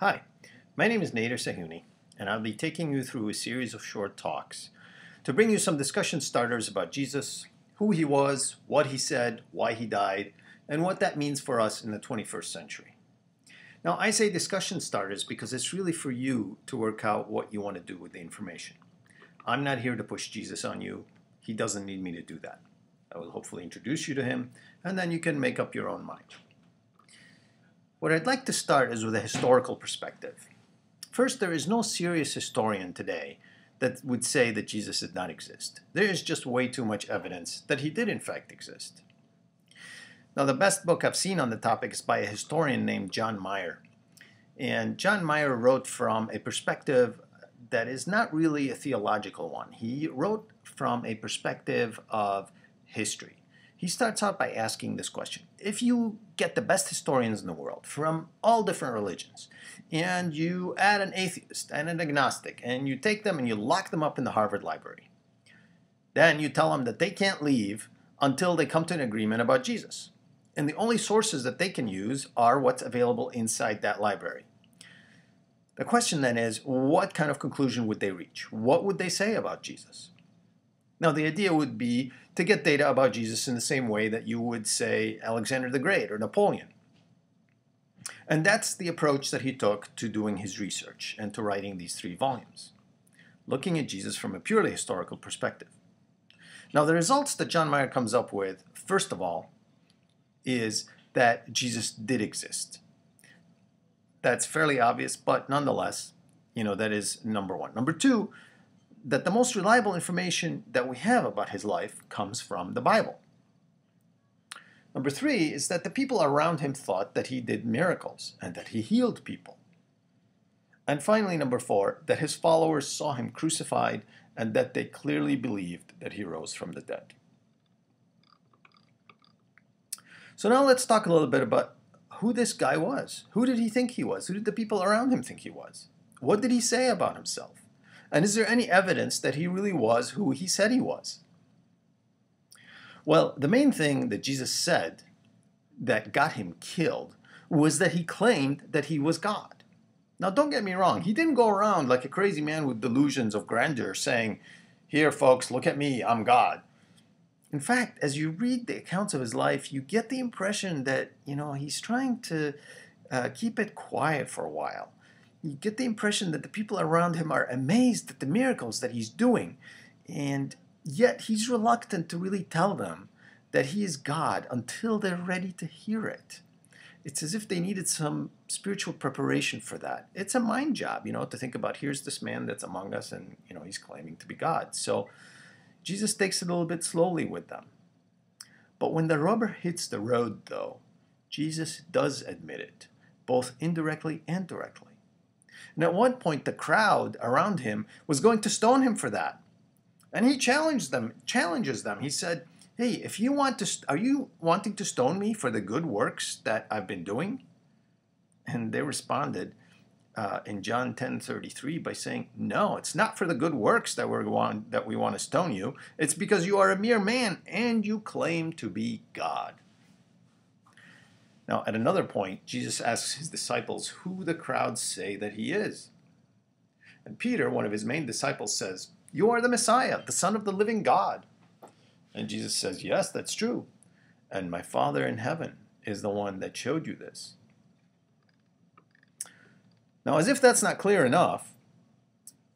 Hi, my name is Nader Sahuni, and I'll be taking you through a series of short talks to bring you some discussion starters about Jesus, who he was, what he said, why he died, and what that means for us in the 21st century. Now, I say discussion starters because it's really for you to work out what you want to do with the information. I'm not here to push Jesus on you. He doesn't need me to do that. I will hopefully introduce you to him, and then you can make up your own mind. What I'd like to start is with a historical perspective. First, there is no serious historian today that would say that Jesus did not exist. There is just way too much evidence that he did in fact exist. Now, the best book I've seen on the topic is by a historian named John Meyer. And John Meyer wrote from a perspective that is not really a theological one. He wrote from a perspective of history. He starts out by asking this question. If you get the best historians in the world from all different religions, and you add an atheist and an agnostic, and you take them and you lock them up in the Harvard Library, then you tell them that they can't leave until they come to an agreement about Jesus. And the only sources that they can use are what's available inside that library. The question then is, what kind of conclusion would they reach? What would they say about Jesus? Now, the idea would be to get data about Jesus in the same way that you would say Alexander the Great or Napoleon. And that's the approach that he took to doing his research and to writing these 3 volumes, looking at Jesus from a purely historical perspective. Now, the results that John Meyer comes up with, first of all, is that Jesus did exist. That's fairly obvious, but nonetheless, that is number 1. Number 2, that the most reliable information that we have about his life comes from the Bible. Number 3 is that the people around him thought that he did miracles and that he healed people. And finally, number 4, that his followers saw him crucified and that they clearly believed that he rose from the dead. So now let's talk a little bit about who this guy was. Who did he think he was? Who did the people around him think he was? What did he say about himself? And is there any evidence that he really was who he said he was? Well, the main thing that Jesus said that got him killed was that he claimed that he was God. Now, don't get me wrong. He didn't go around like a crazy man with delusions of grandeur saying, "Here, folks, look at me, I'm God." In fact, as you read the accounts of his life, you get the impression that, he's trying to keep it quiet for a while. You get the impression that the people around him are amazed at the miracles that he's doing, and yet he's reluctant to really tell them that he is God until they're ready to hear it. It's as if they needed some spiritual preparation for that. It's a mind job, to think about, here's this man that's among us, and, he's claiming to be God. So Jesus takes it a little bit slowly with them. But when the rubber hits the road, though, Jesus does admit it, both indirectly and directly. And at one point, the crowd around him was going to stone him for that. And he challenges them. He said, "Hey, if you want to, are you wanting to stone me for the good works that I've been doing?" And they responded in John 10:33 by saying, "No, it's not for the good works that we want to stone you. It's because you are a mere man and you claim to be God." Now, at another point, Jesus asks his disciples who the crowds say that he is. And Peter, one of his main disciples, says, "You are the Messiah, the Son of the living God." And Jesus says, "Yes, that's true. And my Father in heaven is the one that showed you this." Now, as if that's not clear enough,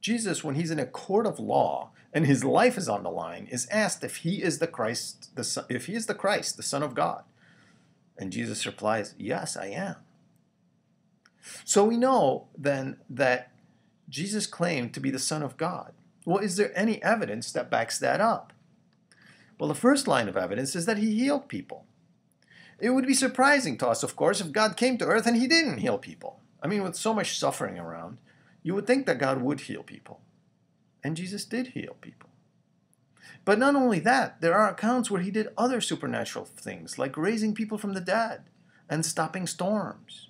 Jesus, when he's in a court of law and his life is on the line, is asked if he is the Christ, the Son of God. And Jesus replies, "Yes, I am." So we know then that Jesus claimed to be the Son of God. Well, is there any evidence that backs that up? Well, the first line of evidence is that he healed people. It would be surprising to us, of course, if God came to earth and he didn't heal people. I mean, with so much suffering around, you would think that God would heal people. And Jesus did heal people. But not only that, there are accounts where he did other supernatural things, like raising people from the dead and stopping storms.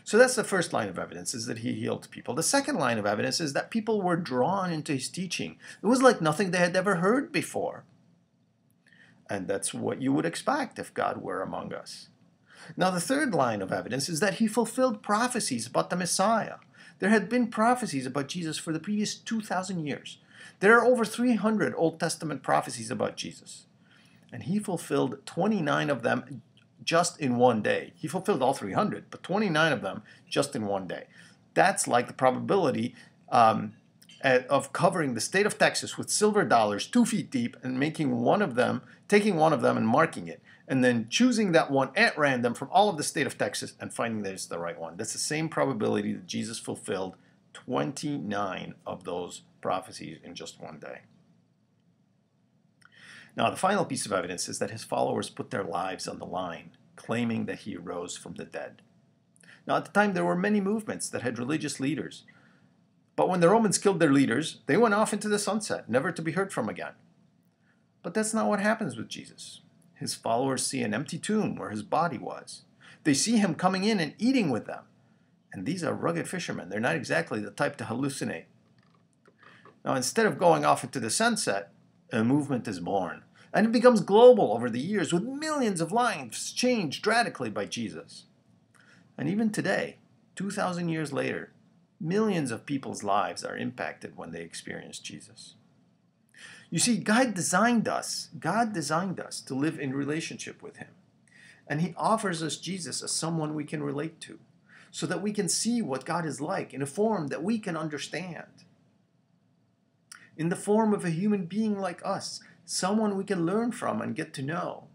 So that's the first line of evidence, is that he healed people. The second line of evidence is that people were drawn into his teaching. It was like nothing they had ever heard before. And that's what you would expect if God were among us. Now, the third line of evidence is that he fulfilled prophecies about the Messiah. There had been prophecies about Jesus for the previous 2,000 years. There are over 300 Old Testament prophecies about Jesus. And he fulfilled 29 of them just in one day. He fulfilled all 300, but 29 of them just in one day. That's like the probability of covering the state of Texas with silver dollars 2 feet deep and taking one of them and marking it, and then choosing that one at random from all of the state of Texas and finding that it's the right one. That's the same probability that Jesus fulfilled 29 of those prophecies in just one day. Now, the final piece of evidence is that his followers put their lives on the line, claiming that he arose from the dead. Now, at the time, there were many movements that had religious leaders. But when the Romans killed their leaders, they went off into the sunset, never to be heard from again. But that's not what happens with Jesus. His followers see an empty tomb where his body was. They see him coming in and eating with them. And these are rugged fishermen. They're not exactly the type to hallucinate. Now, instead of going off into the sunset, a movement is born. And it becomes global over the years, with millions of lives changed radically by Jesus. And even today, 2,000 years later, millions of people's lives are impacted when they experience Jesus. You see, God designed us to live in relationship with him. And he offers us Jesus as someone we can relate to, so that we can see what God is like in a form that we can understand. In the form of a human being like us, someone we can learn from and get to know.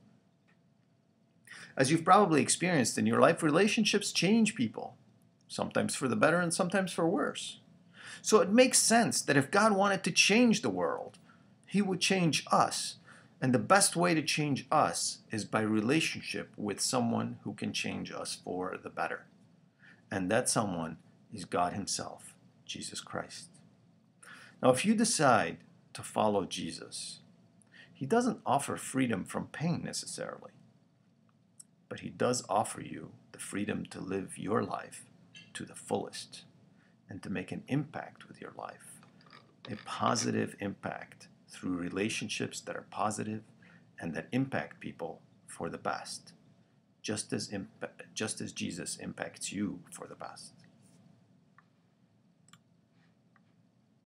As you've probably experienced in your life, relationships change people, sometimes for the better and sometimes for worse. So it makes sense that if God wanted to change the world, he would change us. And the best way to change us is by relationship with someone who can change us for the better. And that someone is God himself, Jesus Christ. Now, if you decide to follow Jesus, he doesn't offer freedom from pain necessarily, but he does offer you the freedom to live your life to the fullest and to make an impact with your life, a positive impact through relationships that are positive and that impact people for the best, just as Jesus impacts you for the best.